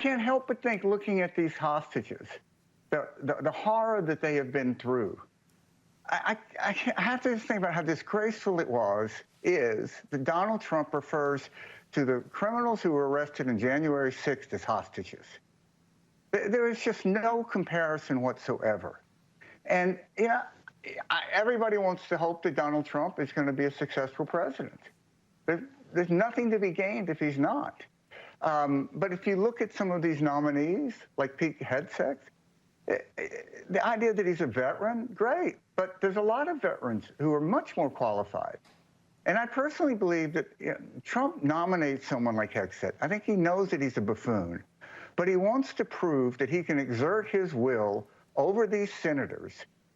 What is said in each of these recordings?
can't help but think, looking at these hostages, the horror that they have been through, I have to just think about how disgraceful is that Donald Trump refers to the criminals who were arrested on January 6th as hostages. There is just no comparison whatsoever. And, everybody wants to hope that Donald Trump is going to be a successful president. There's nothing to be gained if he's not. But if you look at some of these nominees, like Pete Hegseth, the idea that he's a veteran, great. But there's a lot of veterans who are much more qualified. And I personally believe that Trump nominates someone like Hegseth. I think he knows that he's a buffoon, but he wants to prove that he can exert his will over these senators,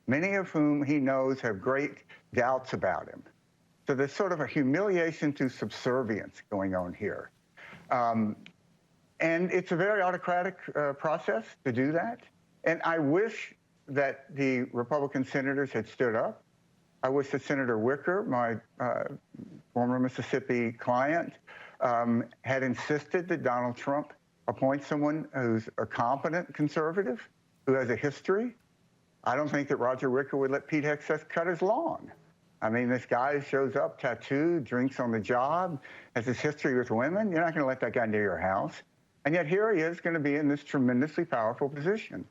many of whom he knows have great doubts about him. So there's sort of a humiliation to subservience going on here. And it's a very autocratic process to do that. And I wish that the Republican senators had stood up. I wish that Senator Wicker, my former Mississippi client, had insisted that Donald Trump appoint someone who's a competent conservative, who has a history. I don't think that Roger Wicker would let Pete Hegseth cut his lawn. I mean, this guy shows up tattooed, drinks on the job, has his history with women. You're not going to let that guy near your house. And yet here he is going to be in this tremendously powerful position.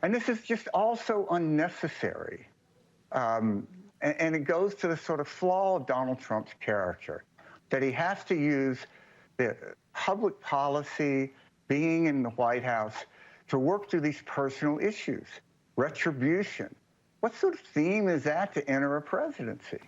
And this is just also unnecessary. And it goes to the sort of flaw of Donald Trump's character, that he has to use the public policy, being in the White House, to work through these personal issues, retribution. What sort of theme is that to enter a presidency?